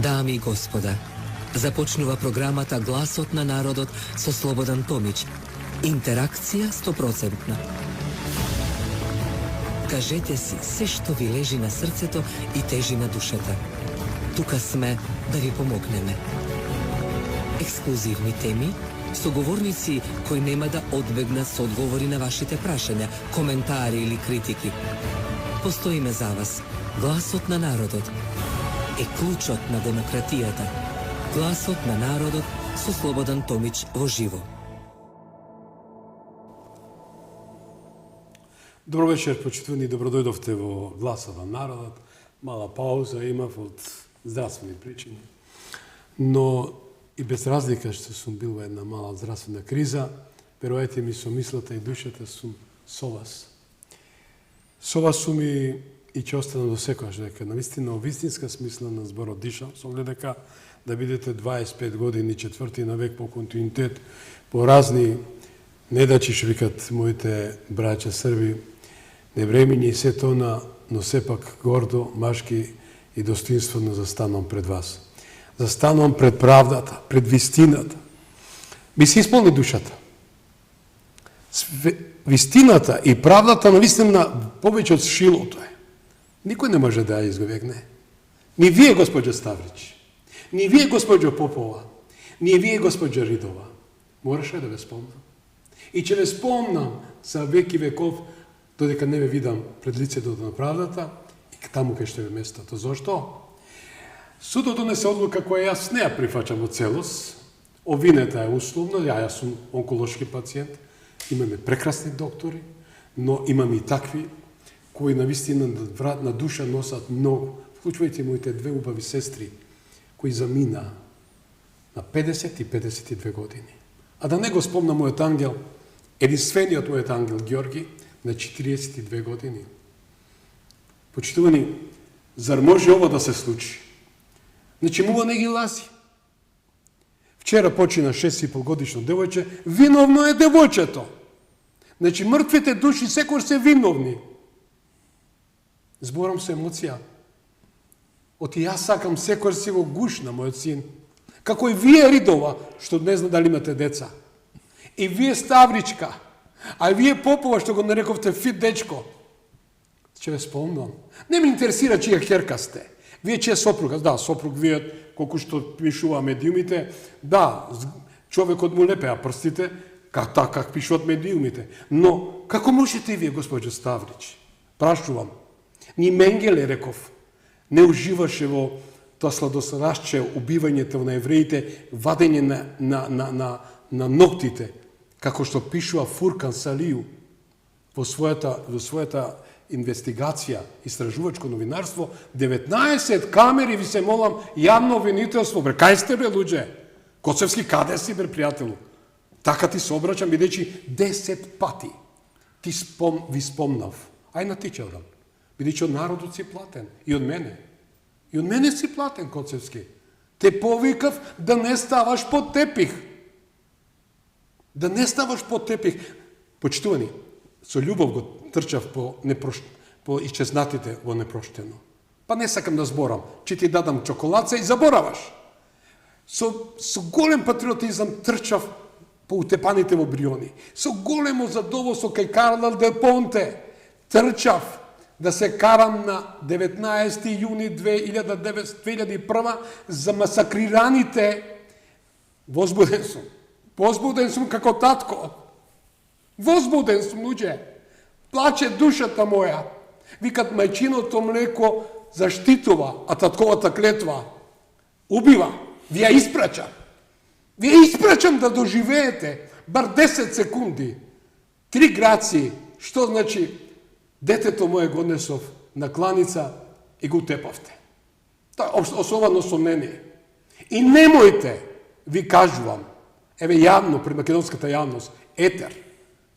Дами и господа, започнува програмата Гласот на народот со Слободан Томич. Интеракција 100%. Кажете си се што ви лежи на срцето и тежи на душата. Тука сме да ви помогнеме. Ексклузивни теми, соговорници кои нема да одбегнат со одговори на вашите прашања, коментари или критики. Постоиме за вас. Гласот на народот е клучот на демократијата. Гласот на народот со Слободан Томич во живо. Добро вечер, почитувани, добродојдовте во Гласот на народот. Мала пауза имав од здравствени причини. Но и без разлика што сум бил во една мала здравствена криза, верувајте ми, со мислата и душата сум со вас. Со вас сум и ќе останам до секојаш, дека навистина во вистинска смисла на зборот дишам, со оглед дека да бидете 25 години, четврти на век по континуитет, по разни недачи, што викат моите браќа Срби, невремиња и се тона, но сепак гордо, машки и достоинствено застанувам пред вас. Застанувам пред правдата, пред вистината. Ми се исполни душата. Вистината и правдата навистина повеќе од шилото е. Никој не може да ја изговегне. Ни вие, госпоđа Ставрич, ни вие, госпоđа Попова, ни вие, госпоđа Ридова. Мораше да ве спомнам. И ќе ве спомнам за веки веков, додека не ве видам пред лицето на правдата и таму кај што е местото. Зошто? Судот донесе одлука која јас не ја прифаќам во целост. Обвинета е условно, јас сум онколошки пациент, имаме прекрасни доктори, но имаме и такви кои навистина на душа носат многу. Вклучувајте моите две убави сестри, кои замина на 50 и 52 години. А да не го спомна мојот ангел, единствениот мојот ангел Ѓорги, на 42 години. Почитувани, зар може ова да се случи? Значи, мува не ги лази. Вчера почина 6,5 годишно девојче, виновно е девојчето. Значи, мртвите души секој се виновни. Зборам со емоција. Оти јас сакам секој си го гуш на мојот син. Како и вие, Ридова, што не знам дали имате деца. И вие, Ставричка, а и вие, Попова, што го нарековте фит дечко. Ќе ве спомнам. Не ме интересира чија херка сте. Вие чија сопруга, да, сопруг вие, колку што пишува медиумите, да, човекот му лепеа прстите, как пишуват медиумите. Но, како можете и вие, госпоđо Ставрич? Прашувам. Ни Менгеле, реков, не уживаше во тоа сладосрашче, убивањето на евреите, вадење на ноктите, како што пишува Фуркан Салију во својата инвестигација, истражувачко новинарство, 19 камери, ви се молам, јавно обвинителство. Бре, кај сте, бе, луѓе? Коцевски, каде си, бре, пријателу? Така ти се обраќам, бидејќи 10 пати ви спомнав. Ај на ти ќе одам. Бидејќи од народот си платен. И од мене. И од мене си платен, Коцевски. Те повикав да не ставаш под тепих. Да не ставаш под тепих. Почитувани, со љубов го трчав по исчезнатите во непроштено. Па не сакам да зборам. Че ти дадам чоколадца и забораваш. Со голем патриотизам трчав по утепаните во Бриони. Со големо задоволство кај Карлал де Понте трчав да се карам на 19. јуни 2001 за масакрираните. Возбуден сум. Возбуден сум како татко. Возбуден сум, луѓе. Плаче душата моја. Викат, мајчиното млеко заштитува, а татковата клетва убива. Ви ја испрачам. Ви ја испрачам да доживеете бар 10 секунди. 3 граци. Што значи? Детето мое го однесов на кланица и го утепавте. Тоа е особено со мене. И немојте, ви кажувам, еве јавно, пред македонската јавност, етер,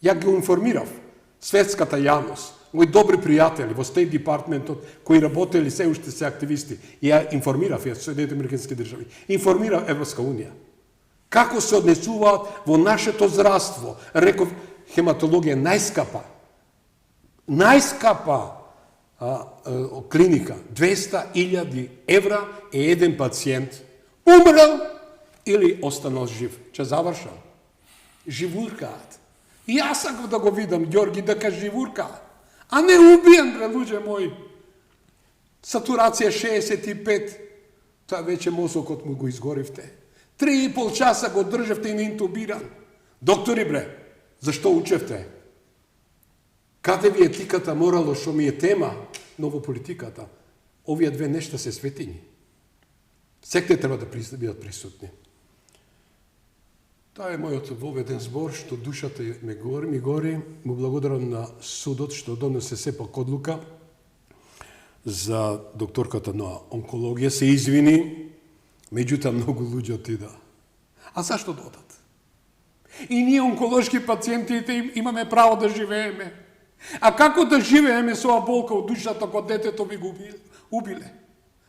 ја ги информирав светската јавност, мои добри пријатели во Стейт Департментот, кои работели се уште се активисти, ја информирав ја Соединените американски држави, информирав Европска унија. Како се однесуваат во нашето здравство? Реков, хематологија најскапа клиника, 200.000 евра е еден пациент умрел или останал жив. Ќе завршам. Живуркаат. И јас сакав да го видам Ѓорги дека живуркаат. А не убиен, бре, луѓе мои. Сатурација 65. Тоа веќе мозокот му го изгоривте. 3,5 часа го држевте и не интубиран. Доктори, бре, зашто учевте? Каде ви етиката, морало, што ми е тема, но во политиката? Овие две нешта се светињи. Секте треба да бидат присутни. Тоа е мојот воведен збор, што душата ми гори. Му благодарам на судот што донесе сепак одлука за докторката на онкологија. Се извини, меѓутоа многу луѓе отида. А зашто додат? И ние онколошки пациентите имаме право да живееме. А како да живееме со оваа болка од душата кога детето ви го убиле?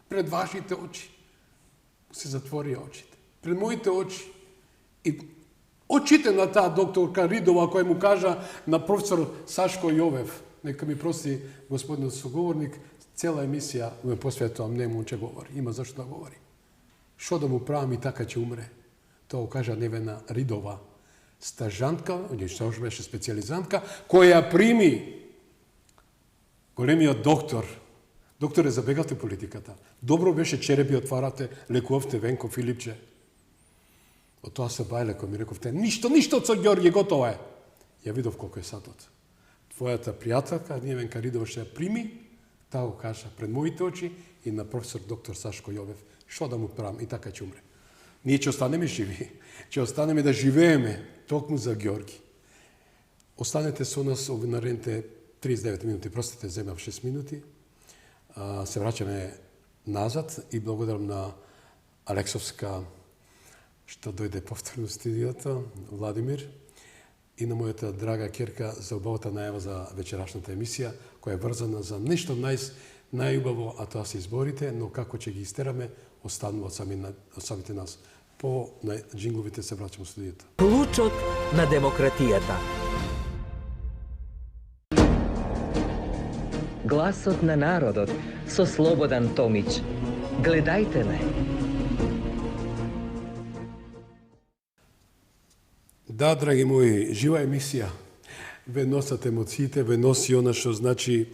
Пред вашите очи. Се затворија очите. Пред моите очи. И очите на таа докторка Ридова, која му кажа на професор Сашко Јовев, нека ми прости господинот соговорник, цела емисија ме посветувам нему, че говори. Има зашто да говори. Шо да му правам и така ќе умре? Тоа го кажа Невена Ридова, стажантка, што беше специализантка, која прими големиот доктор. Докторе, забегавте политиката. Добро беше черепи отварате, лекувавте Венко Филипче. Од тоа се бајле, кој ми рековте, ништо со Ѓорги, готово е. Ја видов колко е сатот. Твојата пријателка, Невенка Ридова, ще ја прими, таа го кажа пред моите очи и на професор доктор Сашко Јовев, шо да му правам и така ќе умре. Ние ќе останеме живи, ќе останеме да живееме токму за Ѓорги. Останете со нас овие наредните 39 минути, простите, земав 6 минути. Се враќаме назад и благодарам на Алексовска што дојде повторно в студиото, Владимир, и на мојата драга керка за убавата најава за вечерашната емисија, која е врзана за нешто најубаво, а тоа се изборите, но како ќе ги истераме, останува самите нас. По джингловите се враќам в студиото. Клучот на демократијата. Гласот на народот со Слободан Томич. Гледајте ме. Да, драги мои, жива емисија. Ве носат емоциите, ве носи она што значи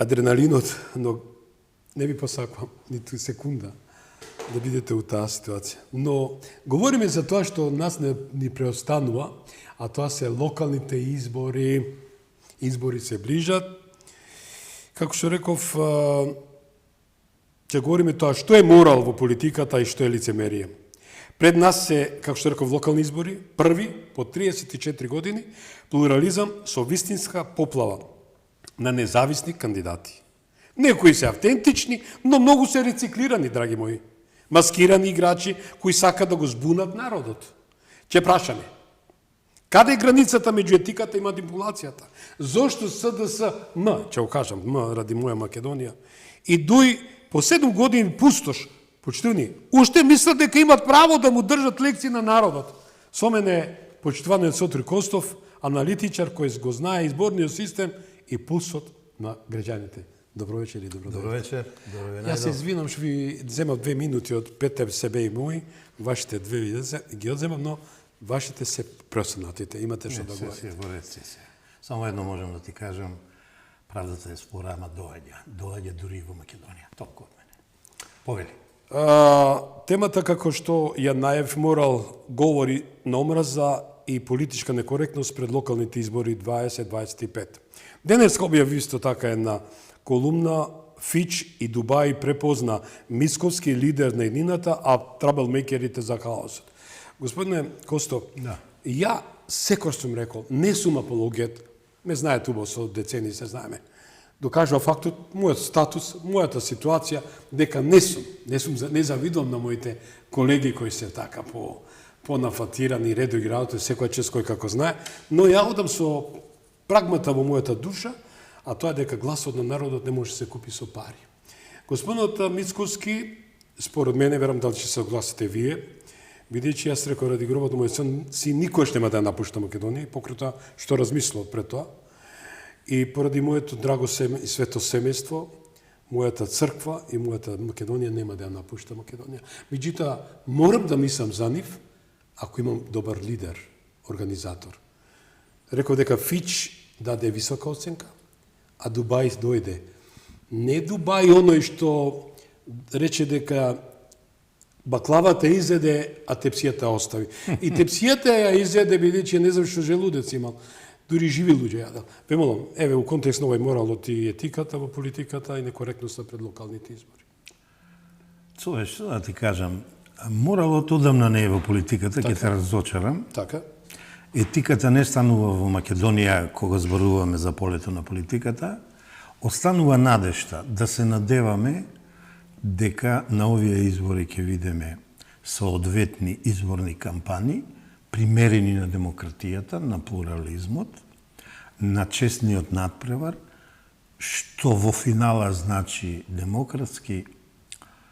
адреналинот, но не ви посакувам ниту секунда да бидете у таа ситуација. Но говориме за тоа што нас не ни преостанува, а тоа се локалните избори. Избори се ближат. Како што реков, ќе говориме тоа што е морал во политиката и што е лицемерие. Пред нас се, како што реков, локални избори, први по 34 години, плурализам со вистинска поплава на независни кандидати. Некои се автентични, но многу се рециклирани, драги мои. Маскирани играчи кои сакат да го збунат народот. Ќе прашаме, каде е границата меѓу етиката и манипулацијата? Зошто СДС, ќе го кажам, ради моја Македонија, и дуј по 7 години пустош, почитувани, уште мислат дека имат право да му држат лекции на народот. Со мене почитуваниот Сотир Костов, аналитичар кој го знае изборниот систем и пулсот на граѓаните. Добро вечер и добро вечер. Јас се извинам што ви земав 2 минути од 5 себе и мои, вашите 2 ги одземам, но вашите се преостанатите. Имате што да говорите. Само едно можам да ти кажам, правдата е спора, ама доаѓа дури и во Македонија. Толку од мене. Повели. Темата како што ја најав морал говори на омраза и политичка некоректност пред локалните избори 2025. Денеска објави исто така една колумна Фич и Дубај препозна Мисковски лидер на еднината, а траблмейкерите за хаосот. Господине Косто, ја секој сум рекол, не сум апологет, ме знаете убаво, со децени се знаеме. Докажува фактот, мојот статус, мојата ситуација, дека не завидувам на моите колеги кои се така понафатирани, редо ги работи, секој чест кој како знае, но ја одам со прагмата во мојата душа, а тоа е дека гласот на народот не може да се купи со пари. Господинот Мицковски, според мене, верам дали ќе се огласите вие, бидејќи јас рекол ради гробот на мојот син никош нема да напушта Македонија, покрај тоа што размислував пред тоа. И поради моето драго и свето семејство, мојата црква и мојата Македонија нема да ја напушта Македонија. Меѓутоа, морам да мислам за нив ако имам добар лидер, организатор. Реков дека Фич даде висока оценка, а Дубај дојде. Не Дубај оној што рече дека баклавата изеде, а тепсијата остави. И тепсијата ја изеде бидејќи не знам што желудец имал. Дури живи луѓе јадел. Ве молам, еве у контекст на овој моралот и етиката во политиката и некоректноста пред локалните избори. Цове, што да ти кажам, моралот одамна не е во политиката, ќе те разочарам. Така. Етиката не станува во Македонија кога зборуваме за полето на политиката, останува надежта да се надеваме дека на овие избори ќе видиме соодветни изборни кампани, примерени на демократијата, на плурализмот, на честниот надпревар, што во финала значи демократски,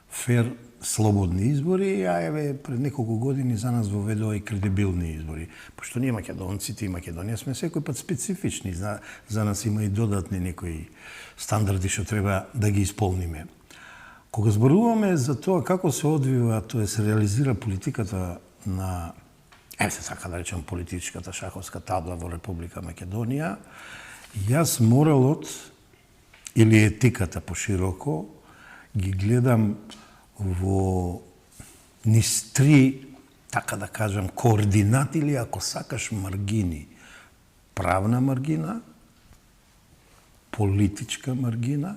фер, слободни избори, а еве пред неколку години за нас воведува и кредибилни избори. Пошто ние македонците и Македонија сме секој пат специфични, за нас има и додатни некои стандарди што треба да ги исполниме. Кога зборуваме за тоа како се одвива, тоа се реализира политиката на, се така да речем, политичката шаховска табла во Република Македонија, јас моралот или етиката пошироко ги гледам во низ три, така да кажам, координати или ако сакаш маргини. Правна маргина, политичка маргина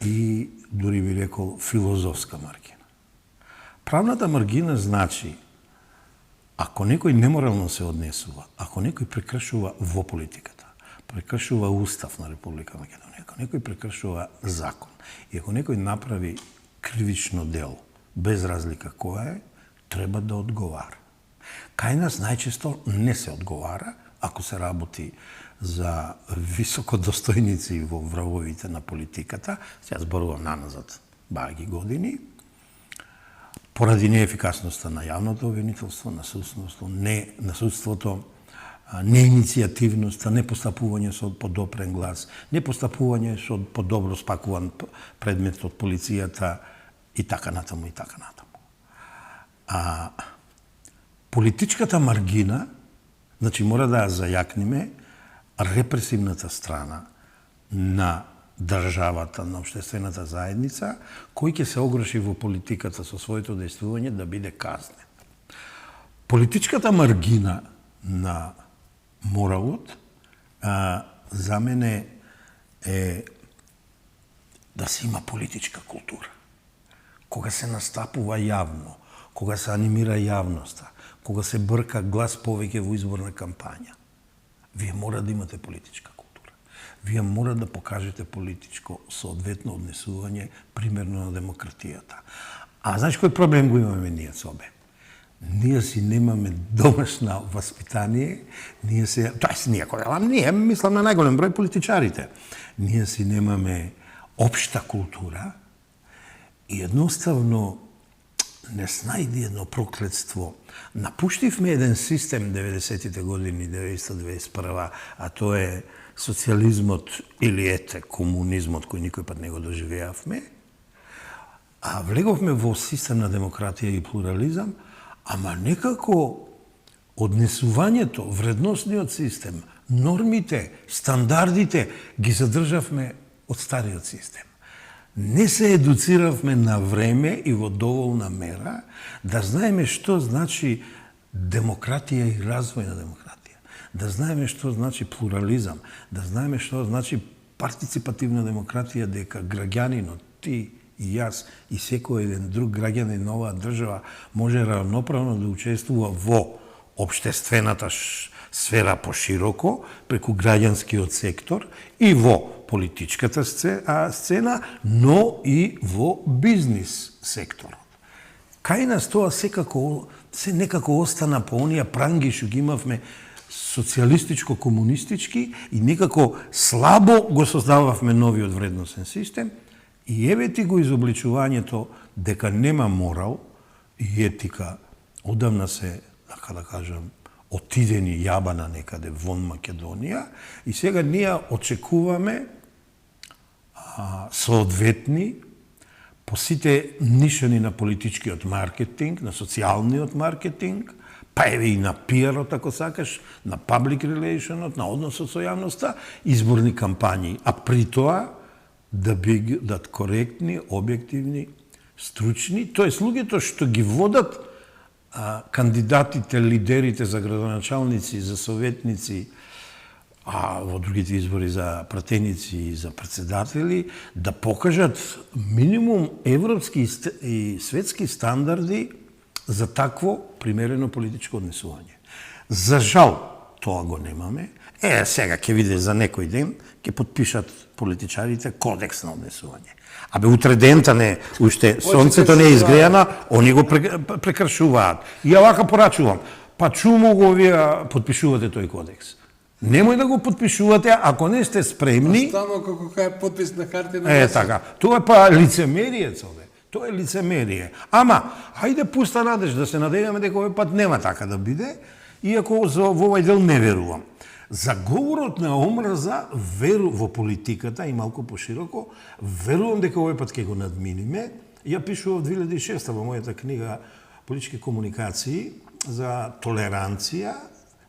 и дури би рекол филозофска маргина. Правната маргина значи ако некој неморално се однесува, ако некој прекршува во политиката, прекршува Устав на Република Македонија, ако некој прекршува закон и ако некој направи кривично дело, без разлика која е, треба да одговара. Кај нас најчесто не се одговара, ако се работи за високодостојници во врвовите на политиката, сега зборувам наназад баги години, поради неефикасноста на јавното обвинителство, на судството, неиницијативноста, непостапување со подопрен глас, непостапување со подобро спакуван предмет од полицијата и така натаму, и така натаму. А политичката маргина, значи мора да ја зајакниме репресивната страна на државата, на општествената заедница, кој ќе се огроши во политиката со своето дејствување да биде казнен. Политичката маргина на моралот за мене е да се има политичка култура. Кога се настапува јавно, кога се анимира јавноста, кога се брка глас повеќе во изборна кампања, вие мора да имате политичка култура. Вие мора да покажете политичко соодветно однесување примерно на демократијата. А знаеш кој проблем го имаме ние собе? Ние си немаме домашно воспитание, ние мислам на најголем број политичарите. Ние си немаме општа култура и едноставно не снајди едно проклетство. Напуштивме еден систем 90-тите години, 1991, а тоа е социјализмот или комунизмот кој никој пат не го доживеавме, а влеговме во систем на демократија и плурализам, ама некако однесувањето, вредносниот систем, нормите, стандардите ги задржавме од стариот систем. Не се едуциравме на време и во доволна мера да знаеме што значи демократија и развој на демократија, да знаеме што значи плурализам, да знаеме што значи партиципативна демократија, дека граѓанинот, ти и јас и секој еден друг граѓанин на оваа држава може равноправно да учествува во општествената сфера пошироко, преку граѓанскиот сектор и во политичката сцена, но и во бизнис секторот. Кај нас тоа се некако остана по оние пранги што ги имавме социјалистичко-комунистички и некако слабо го создававме новиот вредносен систем и еве ти го изобличувањето дека нема морал и етика одамна се, така да кажам, отидени јабана некаде вон Македонија и сега ние очекуваме соодветни по сите нишани на политичкиот маркетинг, на социјалниот маркетинг, па еве и на пиарот, ако сакаш, на public relationот, на односот со јавноста, изборни кампањи, а при тоа да бидат коректни, објективни, стручни, тоест луѓето што ги водат кандидатите, лидерите за градоначалници, за советници, а во другите избори за пратеници и за председатели, да покажат минимум европски и светски стандарди за такво примерено политичко однесување. За жал, тоа го немаме. Сега ќе видиш за некој ден, ќе подпишат политичарите кодекс на однесување. Абе, утре дента не, уште сонцето не е изгрејано, они го прекршуваат. И ја вака порачувам, па чумо го вие подпишувате тој кодекс. Немој да го подпишувате ако не сте спремни. Стано како кај подпис на хартија на така. Тоа е па лицемерие, цове. Тоа е лицемерие. Ама, хајде пуста надеж да се надеваме дека овој пат нема така да биде, иако во овој дел не верувам. За говорот на омрза, во политиката и малку пошироко, верувам дека овој пат ќе го надминиме. Ја пишував 2006 во мојата книга Политички комуникации за толеранција,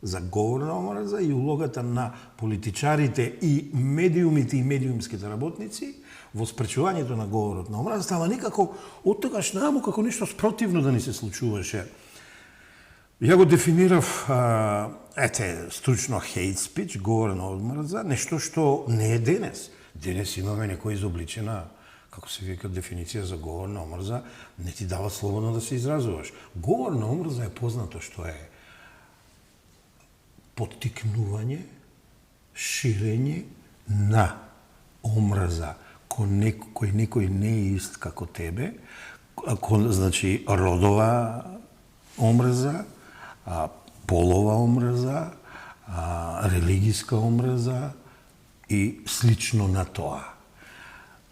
за говор на омрза и улогата на политичарите и медиумите и медиумските работници во спречувањето на говорот на омрза, става некако од тогаш наму како нешто спротивно да ни се случуваше. Ја го дефинирав, стручно hate speech, говор на омрза, нешто што не е денес. Денес имаме некоја изобличена, како се вика, дефиниција за говор на омрза, не ти дава слободно да се изразуваш. Говор на омрза е познато што е поттикнување, ширење на омрза кој некој не е ист како тебе, значи родова омрза, полова омрза, религиска омрза и слично на тоа.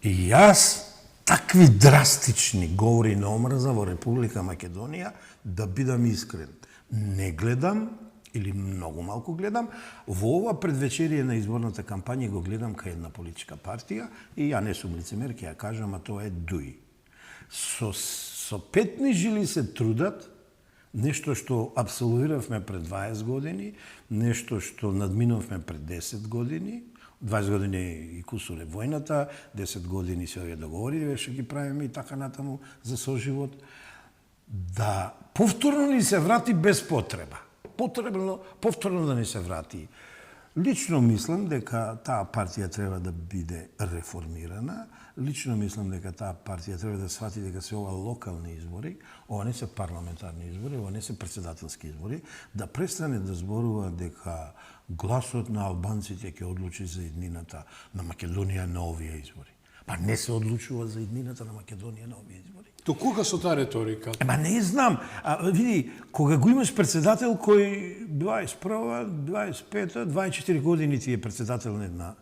И јас такви драстични говори на омрза во Република Македонија, да бидам искрен, не гледам или многу малку гледам. Во ова предвечерие на изборната кампања го гледам кај една политичка партија и ја не сум лицемер, ќе ја кажам, а тоа е ДУИ. Со петни жили се трудат, нешто што абсолвиравме пред 20 години, нешто што надминувме пред 10 години, 20 години и кусур е војната, 10 години се овие договори, што ги правиме и така натаму за соживот, да повторно ни се врати без потреба. Повторно да ни се врати. Лично мислам дека таа партија треба да биде реформирана. Лично мислам дека таа партија треба да свати дека се ова локални избори, ова не се парламентарни избори, ова не се претседателски избори, да престане да зборува дека гласот на албанците ќе одлучи за иднината на Македонија на овие избори. Па не се одлучува за иднината на Македонија на овие избори. До кога со таа реторика? Не знам. Види, кога го имаш председател кој 21, 25, 24 години ти е председател на една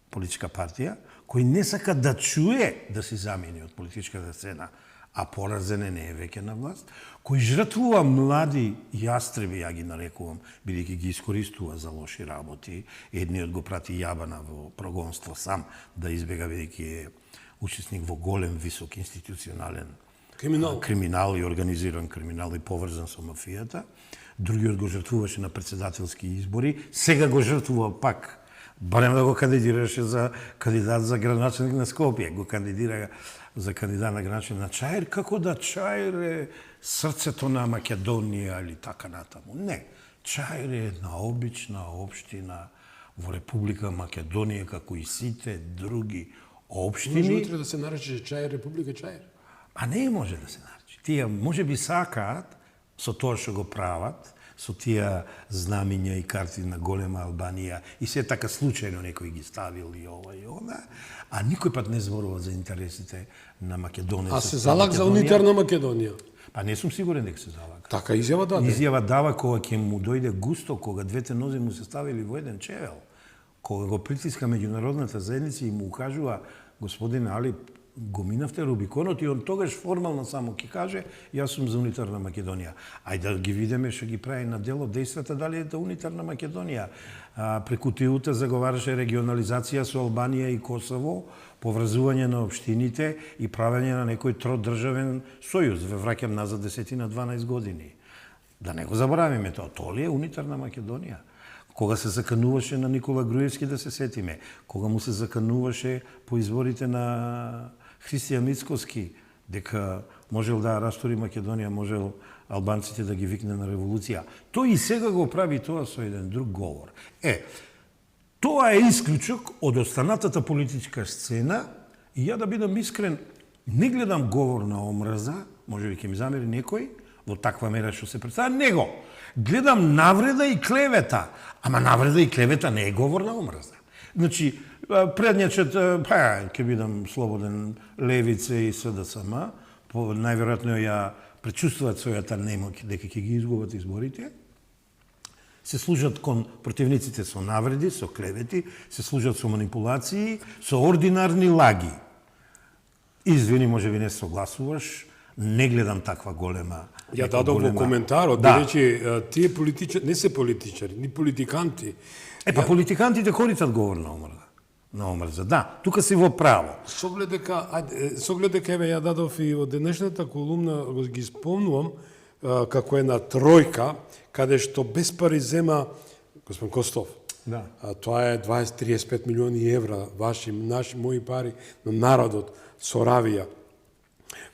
политичка партија, кој не сака да чуе да се замени од политичката сцена, а поразен не е веќе на власт, кој жртвува млади јастреби, ја ги нарекувам, бидејќи ги искористува за лоши работи. Едниот го прати јабана во прогонство сам да избега, бидејќи е учесник во голем, висок институционален криминал и организиран криминал и поврзан со мафијата. Другиот го жртвуваше на председателски избори, сега го жртвува пак. Барем да го кандидираше за кандидат за градоначелник на Скопје, го кандидира за кандидат на градоначелник на Чаир, како да Чаир е срцето на Македонија или така натаму. Не, Чаир е една обична општина во Република Македонија, како и сите други општини. Може утре да се нарече Чаир, Република Чаир? А не може да се нарече. Тие може би сакаат, со тоа што го прават, со тие знамиња и карти на голема Албанија, и се така случајно некој ги ставил и ова и она, а никој пат не зборува за интересите на Македонија. А се залаг за унитарна Македонија? Па не сум сигурен дека се залага. Така изјава даде. Изјава дава кога ќе му дојде густо, кога двете нозе му се ставили во еден чевел, кога го притиска меѓународната заедница и му укажува: господин Али, го минавте Рубиконот и он тогаш формално само ќе каже јас сум за унитарна Македонија. Ајде да ги видиме што ги прави на дело дејствата дали е унитарна Македонија. Преку ТИУ-та заговараше регионализација со Албанија и Косово, поврзување на општините и правење на некој тродржавен сојуз. Ве враќам назад 10-12 години. Да не го заборавиме тоа. Тоа ли е унитарна Македонија? Кога се закануваше на Никола Груевски, да се сетиме. Кога му се закануваше по изборите на Христијан Мицкоски, дека можел да растори Македонија, можел албанците да ги викне на револуција. Тој и сега го прави тоа со еден друг говор. Тоа е исклучок од останатата политичка сцена и ја да бидам искрен, не гледам говор на омраза, може би ќе ми замери некој, во таква мера што се представа, него. Гледам навреда и клевета, ама навреда и клевета не е говор на омраза. Значи, предњачот, ќе бидам слободен, Левица и СДСМ, најверојатно ја пречувствуваат својата немоќ дека ќе ги изгубат изборите, се служат кон противниците со навреди, со клевети, се служат со манипулации, со ординарни лаги. Извини, може би не согласуваш, не гледам таква голема... Ја дадов во коментарот, да речи, тие политичари, не се политичари, ни политиканти. Политикантите коритат говор на омрза. Да, тука си во право. Со глед дека ја дадов и во денешната колумна, ги спомнувам, како една тројка, каде што без пари зема господин Костов. Да. Тоа е 20-35 милиони евра, ваши, наши, мои пари на народот со Равија.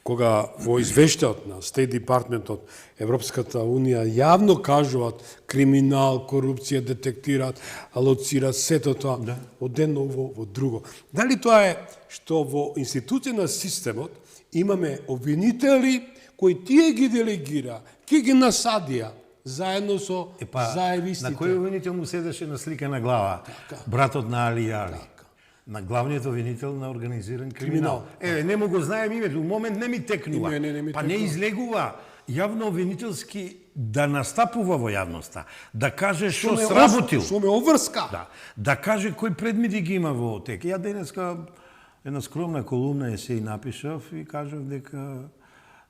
Кога во извештајот на State Departmentот Европската Унија јавно кажуваат криминал, корупција, детектираат, алоцираат сето тоа, да, од едно во друго. Дали тоа е што во институција на системот имаме обвинители кои тие ги делегира, ки ги насадија заедно со заевистите. На кој обвинител му седеше на слика на глава? Така. Братот на Али Јали. На главниот обвинител на организиран криминал. Не му го знаем името, у момент не ми текнува. Не излегува јавно обвинителски да настапува во јавноста, да каже што сработил. Што ме обврска. Да каже кој предмети ги има во тек. Ја денеска една скромна колумна есеј напишав и кажав дека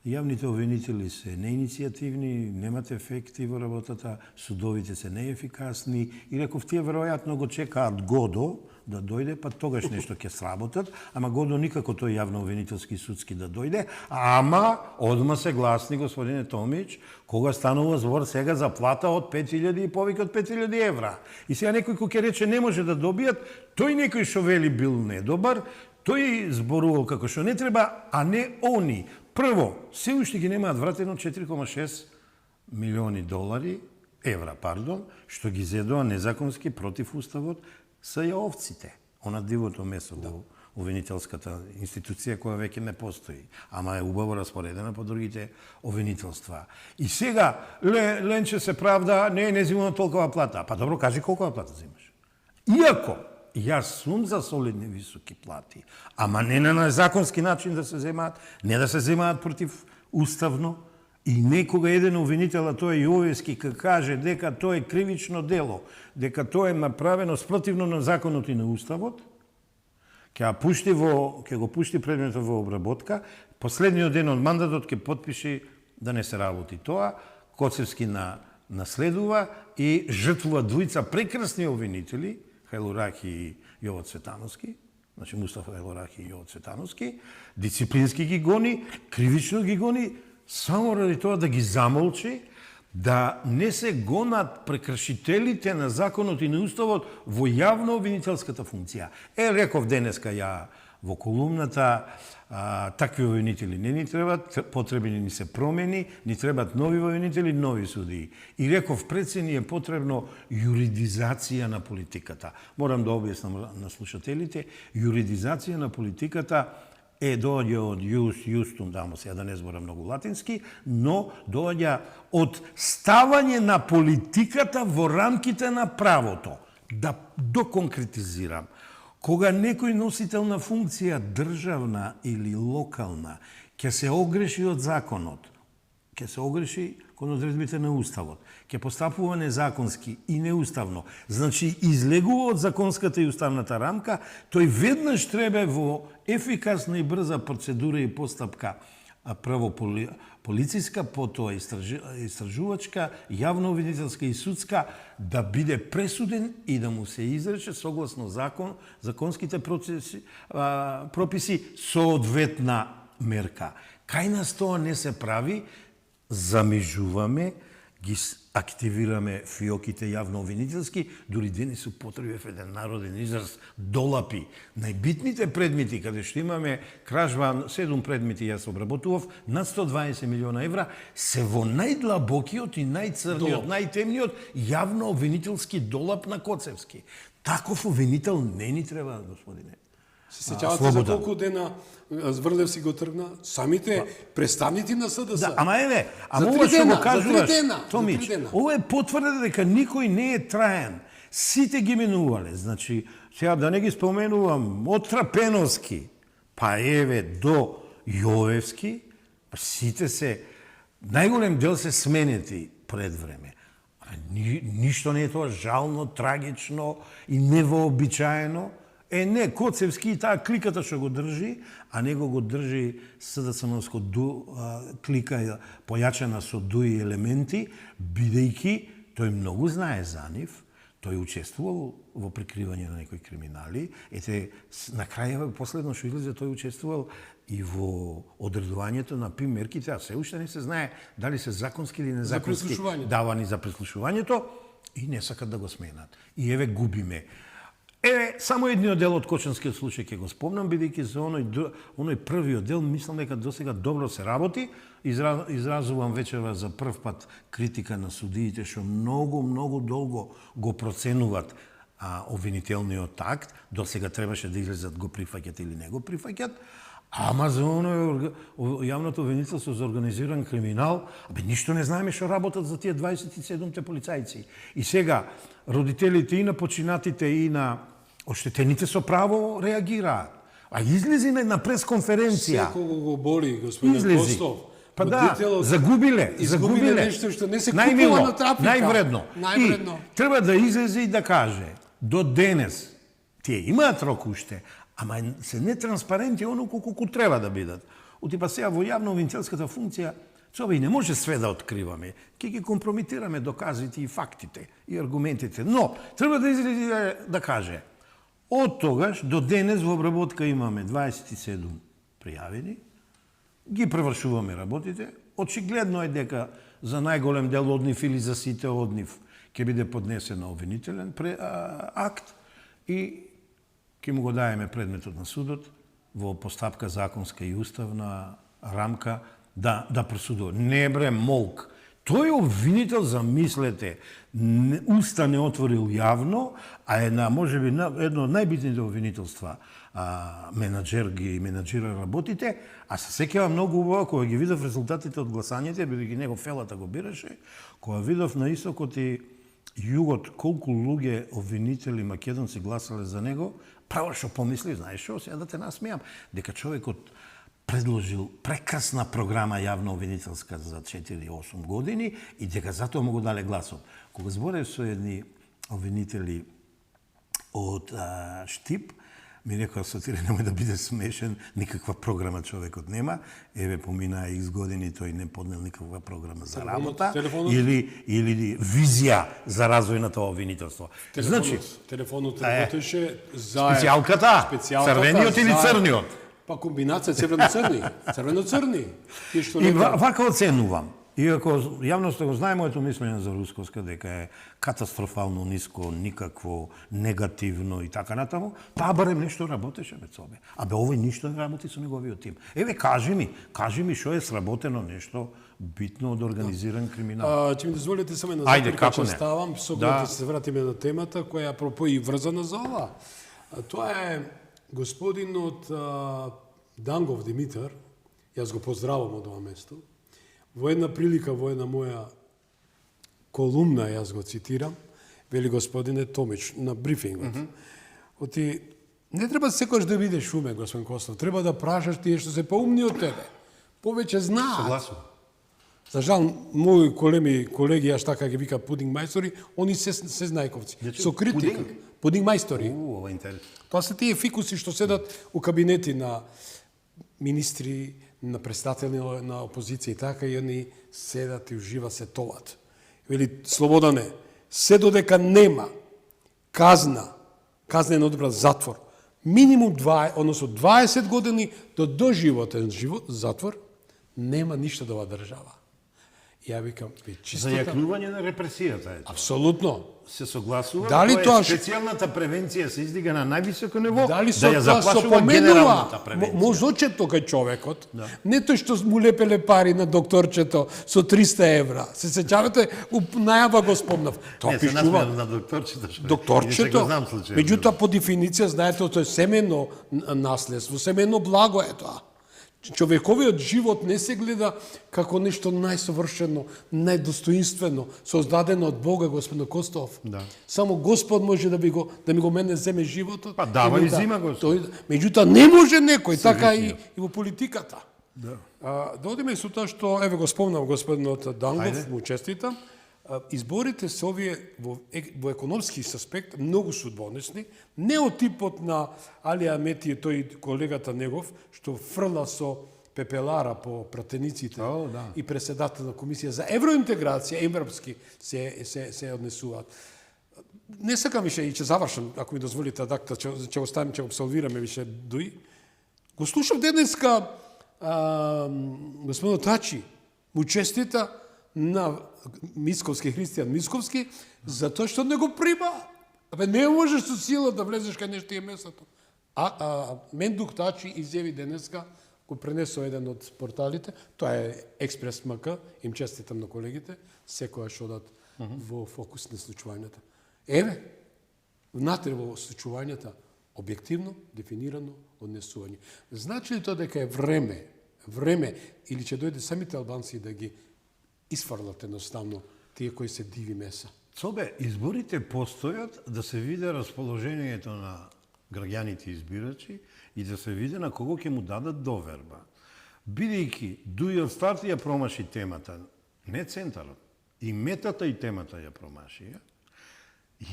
јавните обвинители се неиницијативни, немат ефекти во работата, судовите се неефикасни и реков тие веројатно го чекаат Годо да дојде, па тогаш нешто ќе сработат, ама Годо никако тој јавно обвинителски судски да дојде, ама одма се гласни господине Томич, кога станува збор сега за плата од 5.000 и повеќе од 5.000 евра. И сега некој кој ќе рече не може да добијат, тој некој што вели бил недобар, тој зборувал како што не треба, а не они. Прво, се уште ги немаат вратено 4,6 милиони евра, што ги зедоа незаконски против уставот са ја овците. Она дивото место во обвинителската институција која веќе не постои, ама е убаво распоредена по другите обвинителства. И сега Ленче се правда, не зимам толкова плата. Па добро, кажи колкова плата зимаш. Иако јас сум за солидни високи плати, ама не на незаконски начин да се земаат, не да се земаат против уставно, и некога еден обвинител, а тој е Јовески, каже дека тоа е кривично дело, дека тоа е направено спротивно на законот и на уставот, ќе го пушти предметот во обработка, последниот ден од мандатот ќе потпише да не се работи тоа, Коцевски наследува и жртвува двојца прекрасни обвинители, Хайлурахи и Јово Цветановски, значи Мустафа Хайлурахи и Јово Цветановски, дисциплински ги гони, кривично ги гони, само ради тоа да ги замолчи, да не се гонат прекршителите на законот и на уставот во јавно обвинителската функција. Реков денеска ја во колумната, такви обвинители не ни требат, потребни ни се промени, ни требат нови обвинители, нови судии. И реков, пред се ни е потребно юридизација на политиката. Морам да објаснам на слушателите, юридизација на политиката доаѓа од justum, сега да не зборам многу латински, но доаѓа од ставање на политиката во рамките на правото. Да доконкретизирам. Кога некој носител на функција државна или локална ќе се огреши од законот, ќе се огреши кон одредбите на Уставот, ќе постапува незаконски и неуставно, значи излегува од законската и уставната рамка, тој веднаш треба во ефикасна и брза процедура и постапка, прво полициска, потоа истражувачка, јавно-обвинителска и судска, да биде пресуден и да му се изрече согласно законските прописи соодветна мерка. Кај нас тоа не се прави, замижуваме, ги активираме фиоките јавно-обвинителски, дури денес употребив еден народен израз долапи. Најбитните предмети, каде што имаме кражба, 7 предмети јас обработував, над 120 милиона евра, се во најдлабокиот и најцрниот, најтемниот јавно-обвинителски долап на Коцевски. Таков обвинител не ни треба, господине. Се сеќавате за колку дена Зврлев си го тргна? Самите представници на СДС. Да, ама еве, за ова што го за кажуваш, 3 дена, Томич, ова е потврда дека никој не е траен. Сите ги минувале. Значи, сега да не ги споменувам, од Трапеновски, па еве до Јовевски, сите се, најголем дел се сменети пред време. Ништо не е тоа жално, трагично и невообичаено. Не, Коцевски и таа кликата што го држи, а него го држи СДСМ-овско клика појачена со дуи елементи, бидејќи тој многу знае за нив, тој учествувал во прикривање на некои криминали, на крајава последно што излезе тој учествувал и во одредувањето на ПИМ мерките, а се уште не се знае дали се законски или незаконски давани за прислушувањето и не сакат да го сменат. И еве губиме. Само едниот дел од Кочанскиот случај ќе го спомнам, бидејќи за оној првиот дел мислам дека досега добро се работи. Изразувам вечерва за прв пат критика на судиите што многу долго го проценуваат обвинителниот акт. Досега требаше да излезат го прифаќат или не го прифаќат. Ама за оној јавното обвинителство за организиран криминал, ништо не знаеме што работат за тие 27 полицајци. И сега родителите и на починатите и на оштетените со право реагираат. А излези на пресконференција. Секого го боли, господин Костов. Па да, загубиле нешто што не се купува на трафика. Највредно. И треба да излезе и да каже, до денес, тие имаат рок уште, ама се нетранспаренти оноку колку треба да бидат. Отипа сега во јавно-обвинителската функција, и не може све да откриваме. Ке ги компромитираме доказите и фактите и аргументите. Но, треба да излезе да каже, од тогаш до денес во обработка имаме 27 пријавени, ги превршуваме работите, очигледно е дека за најголем дел од нив или за сите од нив ќе биде поднесен обвинителен акт и ќе му го даеме предметот на судот во постапка законска и уставна рамка да пресудува. Не бре, молк. Тој обвинител, замислете, уста не отворил јавно, а можеби едно од најбитните обвинителства, менаџира работите, а се сеќава многу убаво кога ги видов резултатите од гласањето, бидејќи него Фелата го бираше, кога видов на истокот и југот колку луѓе обвинители македонци гласале за него, право што помисли, знаеш што, сега да те насмеам, дека човекот предложил прекрасна програма јавно-обвинителска за 4-8 години и дека затоа му го дале гласот. Кога зборев со едни обвинители од Штип, ми рекоа, Сотире, немој да биде смешен, никаква програма човекот нема. Еве, поминаа X години, тој не поднел никаква програма за работа или визија за развој на тоа обвинителство. Телефонот работеше за специјалката, црвениот или црниот? Па комбинација црвено-црни. И вака оценувам. Иако јавноста го знае моето мислење за Русковска, дека е катастрофално ниско, никакво негативно и така натаму, па барем нешто работеше бе собе. Овој ништо не работи со неговиот тим. Еве, кажи ми што е сработено нешто битно од организиран криминал. Ќе ми дозволите само на заприка че ставам, со да се вратиме на темата, која апропо и врзана за ова. Тоа е господинот Дангов Димитар, јас го поздравам од ова место. Во една прилика, во една моја колумна, јас го цитирам, вели господине Томич на брифингот. Оти, не треба секојаш да бидеш умен, господин Костов, треба да прашаш тие што се поумни од тебе. Повеќе знаат. Согласувам. За жал, мои големи колеги, аж така ги викаат пудинг мајстори, они се знајковци. Со критика. Пудинг мајстори. Ова е интересно. Тоа се тие фикуси што седат у кабинети на министри, на представители на опозиција и така, и они седат и ужива се толат. Вели Слободане, се додека нема казна, казнен одбран затвор, минимум 20 години до доживотен затвор, нема ништо да ова држава. Ја викам, За јакнување на репресијата е тоа. Апсолутно. Се согласува, Дали тоа тоа е специјалната превенција се издига на највисоко ниво, Дали да ја тоа заплашува генералната превенција. мозочето кај човекот, не тој што му лепеле пари на докторчето со 300 евра. Се сеќавате, најава го спомнав. Тоа Не, се пишува. насмејам на докторчето. Докторчето, Меѓутоа, меѓутоа по дефиниција, знаете, тоа е семено наследство, семено благо е тоа. Човековиот живот не се гледа како нешто најсовршено, најдостоинствено, создадено од Бога, Господ Костов. Да. Само Господ може да ми го мене земе животот. Па дава ми и зима Господ. Меѓутоа не може некој, така и во политиката. Да. Да одиме со тоа што, еве го спомнав господинот Дангов, Ајде. му честитам. Изборите се овие во економски аспект многу судбонесни, не од типот на Али Амети, тој колегата негов, што фрла со пепелара по пратениците и председател на комисија за евроинтеграција, европски се однесуваат. Не сакам више и ќе завршам, ако ми дозволите, адакта, ќе оставим, ќе абсолвираме више дуи. Го слушав денеска господинот Тачи, му честита на Мисковски, Христијан Мисковски, затоа што не го прима. Абе, не можеш со сила да влезеш кај нешто е месото. Мендук Тачи изјави денеска, го пренесо еден од порталите, тоа е Експрес МК, им честитам на колегите, секојаш одат во фокус на случувањата. Еве, внатре во случувањата, објективно, дефинирано однесување. Значи ли тоа дека е време, или ќе дојде самите албанци да ги изфрлат едноставно тие кои се диви меса? Цобе, изборите постојат да се види расположението на граѓаните избирачи и да се види на кого ќе му дадат доверба. Бидејќи дуи од старт ја промаши темата, не центарот, и метата и темата ја промаши,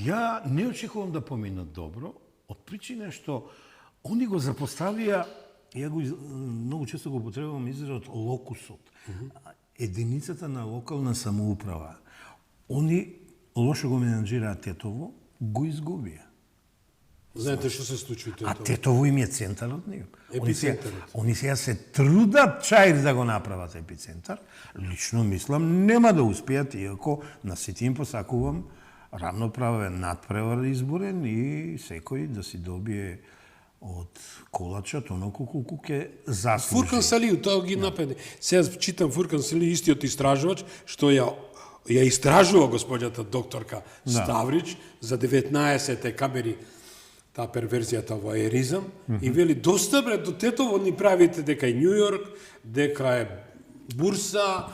ја не очекувам да поминат добро, од причина што они го запоставија, ја го многу често го потребувам изразот локусот, единицата на локална самоуправа. Они лошо го менаџираат Тетово, го изгубија. Знаете што се случи Тетово? А Тетово им е центарот нив. Епицентарот. Они сега се трудат чаир да го направат епицентар. Лично мислам нема да успеат, иако на сите им посакувам равноправен надпревар изборен и секој да си добие од колачот оноко колку ќе заслужи. Фуркан Салију, тоа ги нападе. Сега читам Фуркан Салију, истиот истражувач, што ја истражува господјата докторка Ставрич за 19 камери, таа перверзијата во аеризам, и вели, доста бре, до Тетово ни правите дека е Њу Јорк, дека е Бурса,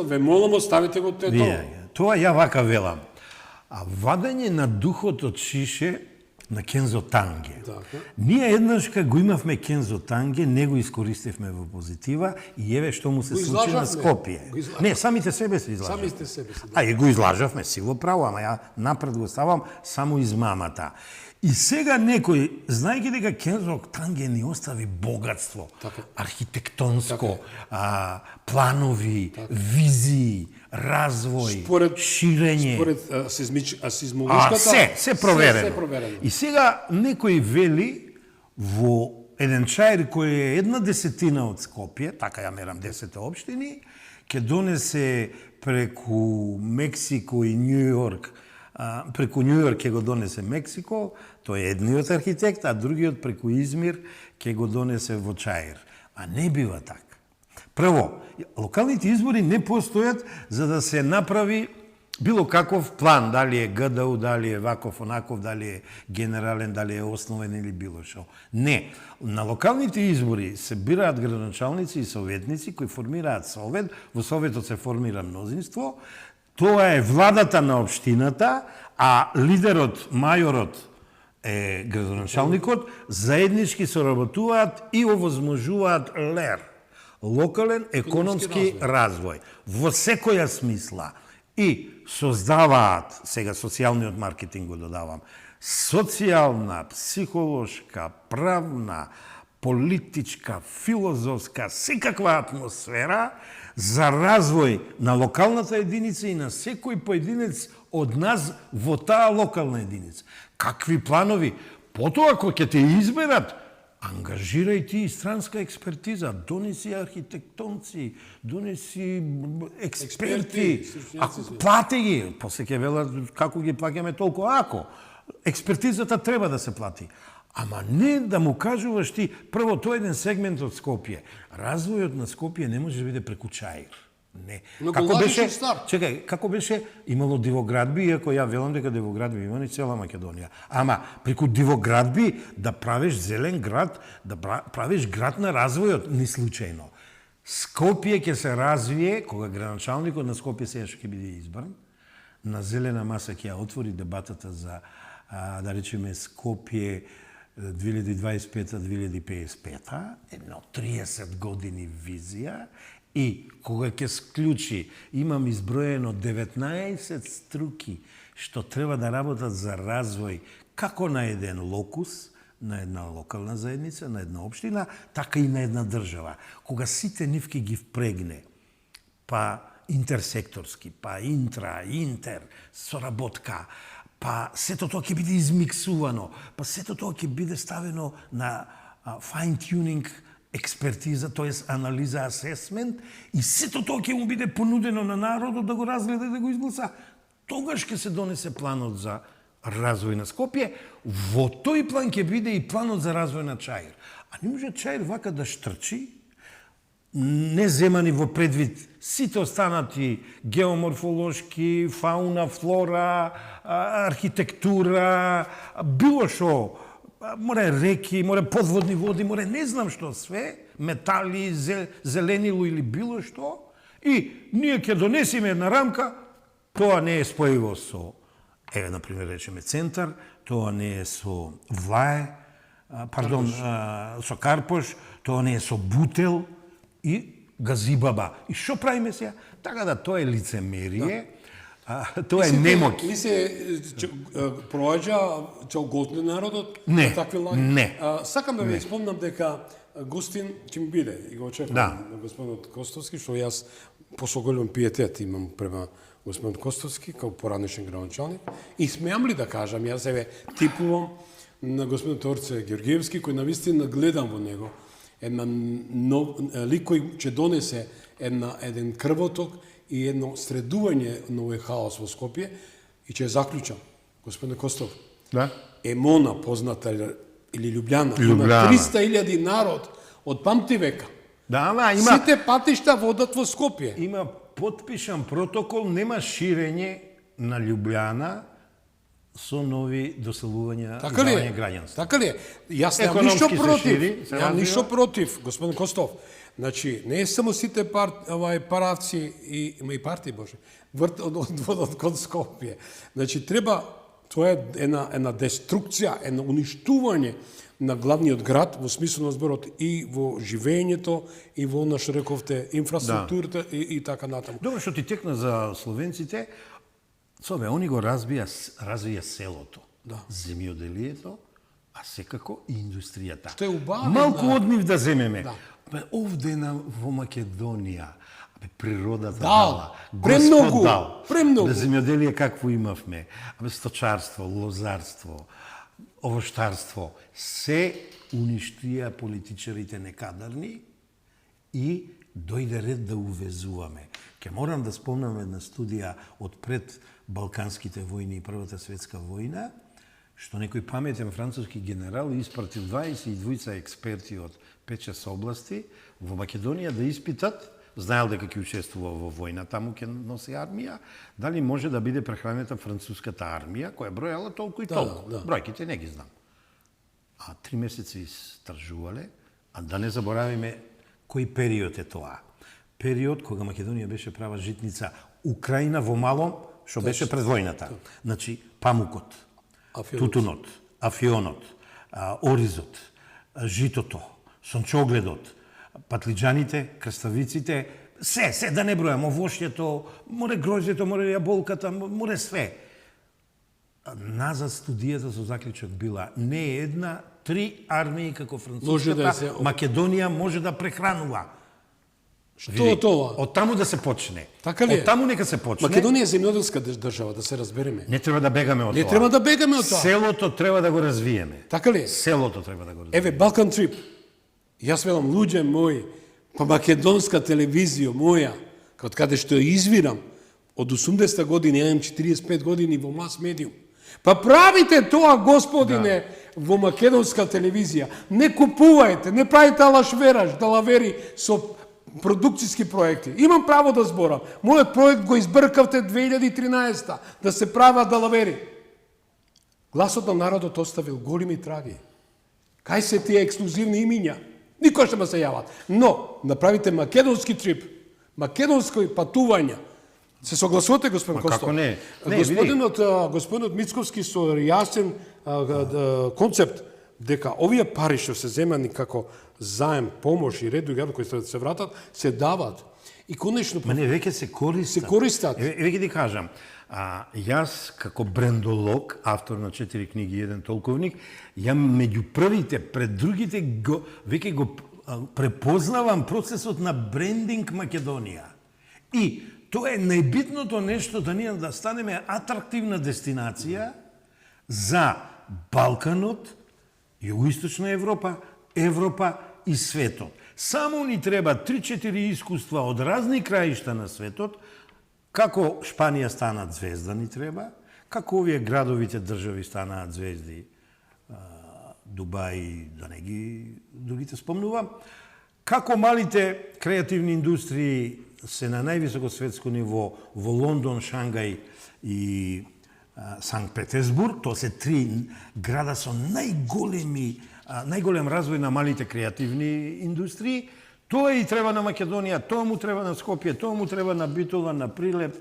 ве молимо, ставите го Тетово. Тоа ја вака велам. А вадење на духот од шише на Кензо Танге. Ние еднаш кога го имавме Кензо Танге, не го искористивме во позитива и еве што му се случи на Скопје. Не, самите себе се излажавме. Самите себе се. А и го излажавме, си во право, ама ја напред го ставам само измамата. И сега некој, знаејќи дека Кензо Танге ни остави богатство, архитектонско, планови, визии, развој, ширење. Според сизмологиската... Се проверено. И сега некој вели во еден чаир кој е 1/10 од Скопје, така ја мерам 10 општини, ќе донесе преку Мексико и Њу Јорк, преку Њу Јорк ќе го донесе Мексико, тој е едниот архитект, а другиот преку Измир ќе го донесе во чаир. А не бива така. Прво, локалните избори не постојат за да се направи било каков план, дали е ГДУ, дали е ваков, онаков, дали е генерален, дали е основен или било што. Не, на локалните избори се бираат градоначалници и советници кои формираат совет, во советот се формира мнозинство, тоа е владата на општината, а лидерот, мајорот е градоначалникот, заеднички соработуваат и овозможуваат лер. локален економски развој во секоја смисла и создаваат, сега социјалниот маркетинг го додавам, социјална, психолошка, правна, политичка, филозофска, секаква атмосфера за развој на локалната единица и на секој поединец од нас во таа локална единица. Какви планови? Потоа, кога ќе те изберат, ангажирај ти и странска експертиза, донеси архитектонци, донеси експерти, плати ги, после ќе велат како ги плаќаме толку ако. Експертизата треба да се плати. Ама не да му кажуваш ти, прво, тоа е еден сегмент од Скопје. Развојот на Скопје не може да биде преку Чаир. Не. Како беше старт? Чекај, како беше имало дивоградби, иако ја велам дека дивоградби има и цела Македонија. Ама преку дивоградби да правиш зелен град, да правиш град на развојот, не случајно. Скопје ќе се развие кога градоначалникот на Скопје сега ќе биде избран. На зелена маса ќе ја отвори дебатата за да речеме Скопје 2025-2055, едно 30 години визија, и кога ќе склучи, имам изброено 19 струки што треба да работат за развој како на еден локус, на една локална заедница, на една општина, така и на една држава. Кога сите нивки ги впрегне, па интерсекторски, па интер, соработка, па сето тоа ќе биде измиксувано, па сето тоа ќе биде ставено на fine-tuning експертиза, тоест анализа, асесмент, и сето тоа ќе му биде понудено на народот да го разгледа и да го изгласа. Тогаш ќе се донесе планот за развој на Скопје, во тој план ќе биде и планот за развој на Чаир. А не може Чаир вака да штрчи, не земани во предвид сите останати геоморфолошки, фауна, флора, архитектура, било што, море реки, море подводни води, море не знам што све, метали, зеленило или било што, и ние ќе донесеме една рамка, тоа не е спојиво со, еве, например, речеме Центар, тоа не е со Влае, со Карпош, тоа не е со Бутел и Газибаба. И што правиме сега? Така да тоа е лицемерие, тоа е немоќ. Ли се проаѓа целокупниот народот на такви лаги? Не. Сакам да ви спомнам дека гостин ќе ми биде и го очекувам на господинот Костовски, што јас посо голем пиетет имам према господин Костовски као поранешен градоначалник, и смеам ли да кажам, јас еве типувам на господин Торце Георгиевски, кој навистина гледам во него, една лик кој ќе донесе еден крвоток и едно средување на овој хаос во Скопје, и ќе заклучам, господин Костов, Емона, позната или Љубљана, има 300.000 народ од памти века. Сите патишта водат во Скопје. Има потпишан протокол, нема ширење на Љубљана со нови доселувања и давање граѓанство. Така ли е? Јас немам ништо против. Немам ништо против, господин Костов. Значи, не е само сите паравци и партии, Боже, водат кон Скопје. Значи, треба, тоа е една деструкција, едно уништување на главниот град во смисло на зборот и во живењето и во што рековте инфраструктурата и така натаму. Добро што ти текна за словенците, они го развија селото, земјоделието, а секако и индустријата. Што е убавено. Малку од нив да земеме. Овде во Македонија, природата дала, Господ дал. Премногу. Земјоделие какво имавме? Сточарство, лозарство, овоштарство, се уништија политичарите некадарни и дојде ред да увезуваме. Ке морам да спомнам една студија од пред Балканските војни и Првата светска војна, што некој паметен француски генерал испратил 22 експерти од 5-6 области во Македонија да испитат, знаел дека ќе учествува во војна, таму ќе носи армија, дали може да биде прехранета француската армија, која бројала толку и толку. Бројките не ги знам. А 3 месеци истражувале, а да не заборавиме кој период е тоа. Период кога Македонија беше права житница, Украина во малом, што беше пред војната. Значи, памукот, тутунот, афионот, оризот, житото, сончогледот, патлиџаните, краставиците, се да не бројам, овошјето, море гроздјето, море јаболката, море све. Назад студијата со заклучок била не една, 3 армии како Може да француската, се- Македонија може да прехранува. Што тоа? Од таму да се почне. Така ли е? Од таму нека се почне. Македонија е земјоделска држава, да се разбереме. Не треба да бегаме од Не тоа. треба да бегаме од тоа. Селото треба да го развиеме. Така ли е? Селото треба да го развиеме. Еве, Балкан Трип. Јас велам, луѓе мои, па македонска телевизија моја, од каде што ја извирам, од 80 години, ја имам 45 години во мас медиум. Па правите тоа, господине, во македонска телевизија. Не купувајте, не правите алашвераш, далавери со продукцијски проекти. Имам право да зборам. Мојот проект го избркавте 2013 да се прават далавери. Гласот на народот оставил големи траги. Кај се тие ексклузивни имиња? Никој ще ме се јават. Но, направите македонски трип, македонски патувања. Се согласувате, господин Костов? како не? Не, Господинот Мицковски со јасен концепт дека овие пари што се земани како заем, помош и ред други кои треба да се вратат, се дават. И конечно Ма не, веќе се користат. се користат. Веќе ти кажам, јас како брендолог, автор на 4 книги и 1 толковник, ја меѓу првите, пред другите, веќе го препознавам процесот на брендинг Македонија. И тоа е најбитното нешто да ние да станеме атрактивна дестинација за Балканот, Југоисточна Европа, Европа и светот. Само ни треба 3-4 искуства од разни краишта на светот, како Шпанија станат звезда ни треба, како овие градовите држави станаат звезди, Дубај, да не ги другите спомнувам, како малите креативни индустрии се на највисоко светско ниво во Лондон, Шангај и Санкт Петерсбург, тоа се 3 града со најголем развој на малите креативни индустрии. Тоа и треба на Македонија, тоа му треба на Скопје, тоа му треба на Битола, на Прилеп,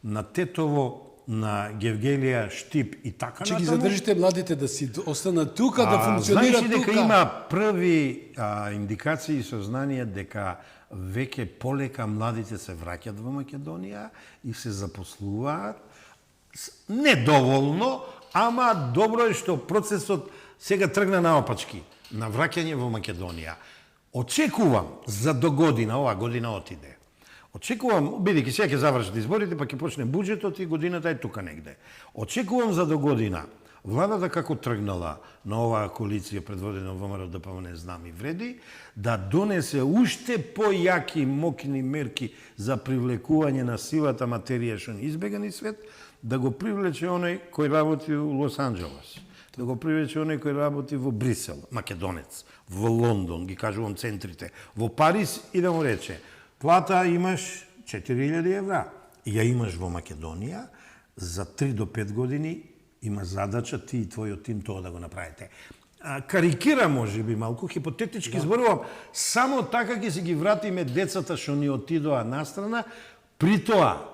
на Тетово, на Гевгелија, Штип и така Че ги натаму. задржите младите да си останат тука, да функционираат Знаеш ли дека тука. има први индикации и сознание дека веќе полека младите се враќаат во Македонија и се запослуваат? Недоволно, ама добро е што процесот сега тргна наопачки, на враќање во Македонија. Очекувам за до година, ова година отиде. Очекувам, бидејќи сега ќе завршат изборите, па ќе почне буџетот и годината е тука негде. Очекувам за до година владата како тргнала на оваа коалиција предводена ВМРО ДПМН знам и вреди, да донесе уште појаки мокни мерки за привлекување на сивата материја што ни избега ни свет, да го привлече оној кој работи во Лос Анџелес, да го привлече оној кој работи во Брисел, македонец, во Лондон, ги кажувам центрите, во Париз и да му рече, плата имаш 4000 евра, и ја имаш во Македонија, за 3 до 5 години има задача ти и твојот тим тоа да го направите. Карикира може би малку, хипотетички зборувам, само така ќе си ги вратиме децата што ни отидоа настрана, при тоа,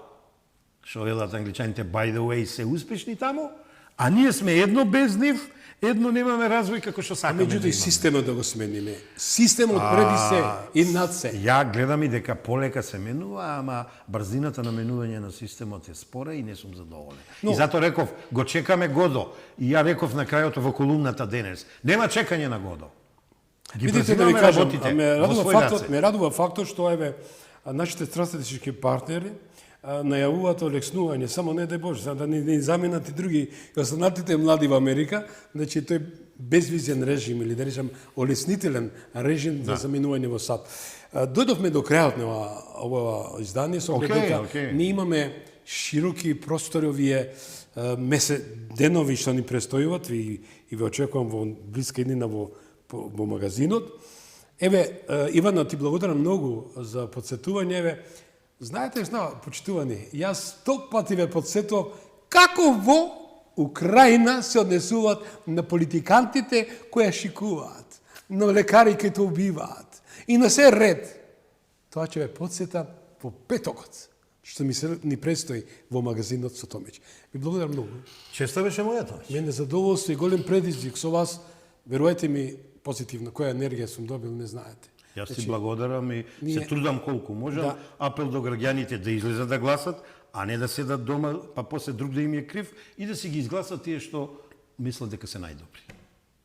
што велат англичаните, by the way, се успешни таму, а ние сме едно без нив, едно немаме развој како што сакаме. Меѓутоа, системот да го смениме. Системот преди се и над се. Ја гледам и дека полека се менува, ама брзината на менување на системот е спора и не сум задоволен. И затоа реков, го чекаме Годо. И ја реков на крајот во колумната денес, нема чекање на Годо. Ги Видите да ви презимаме кажам, работите ме во свој раце. радува фактот што еве нашите стратешки партнери најавуваат олеснување, само не дај Боже, за да не заменат и други останатите млади во Америка, значи тој безвизен режим или да речам олеснителен режим за заменување во САД. Дојдовме до крајот на ова издание со оглед дека ние имаме широки простори овие денови што ни престојуват и ве очекувам во блиска иднина во магазинот. Еве, Ивана, ти благодарам многу за подсетување. Еве, знаете, почитувани, јас толку пати ве подсетував како во Украина се однесуваат на политикантите кои ја шикуваат, на лекари кои те убиваат и на се ред. Тоа ќе ве подсетам во петокот, што ни предстои во магазинот со Томич. Ви благодарам многу. Честа беше мојата. Мене задоволство и голем предизвик со вас. Верувајте ми, позитивно, која енергија сум добил, не знаете. Јас ти благодарам и се трудам колку можам. Да. Апел до граѓаните да излезат да гласат, а не да седат дома, па после друг да им е крив и да си ги изгласат тие што мислат дека се најдобри.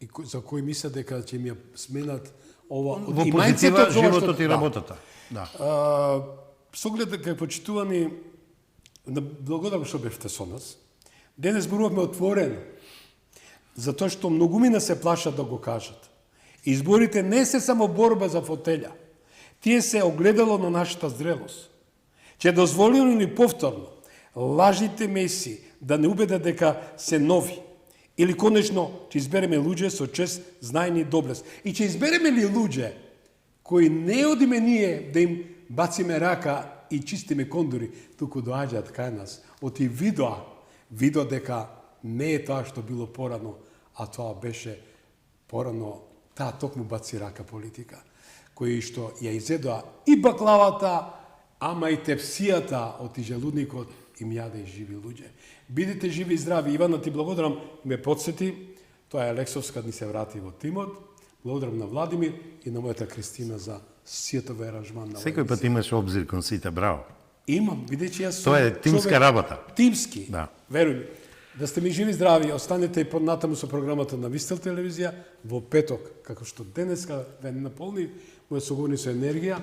И за кои мислат дека ќе ми ја сменат ова Во и позитива мајцето, животот и работата. Да. Со оглед дека почитувани, благодарам што бевте со нас. Денес зборувавме отворено, затоа што многумина се плашат да го кажат. Изборите не се само борба за фотеља, тие се огледало на нашата зрелост. Ќе дозволиме ли повторно лажните меси да не убедат дека се нови, или конечно ќе избереме луѓе со чест, знаење и доблест. И ќе избереме ли луѓе кои не одиме ние да им бациме рака и чистиме кондури, туку доаѓаат кај нас, оти видоа дека не е тоа што било порано, а тоа беше порано, таа токму баци рака политика, кои што ја изедоа и баклавата, ама и тепсијата од желудникот им јаде и живи луѓе. Бидете живи и здрави. Ивана, ти благодарам, ме подсети, тоа е Лексовска, ни се врати во тимот. Благодарам на Владимир и на мојата Кристина за сијатов аранжман на Секој пат имаш обзир кон сите, браво. Имам, бидејќи јас Тоа е тимска работа. Тимски. Да. Веруј ми. Да сте ми живи и здрави, останете и поднатаму со програмата на Вистел телевизија во петок, како што денеска ве наполни мојот соговорник со енергија,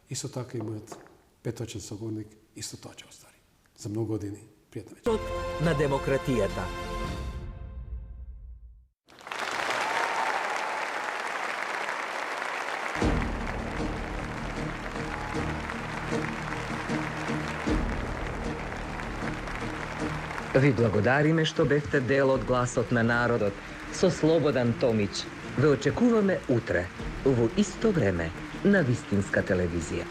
исто така и мојот петочен соговорник исто тоа ќе остари. За многу години. Пријатна вечер. На демократијата. Ви благодариме што бевте дел од гласот на народот. Со Слободан Томич ве очекуваме утре, во исто време, на Вистинска телевизија.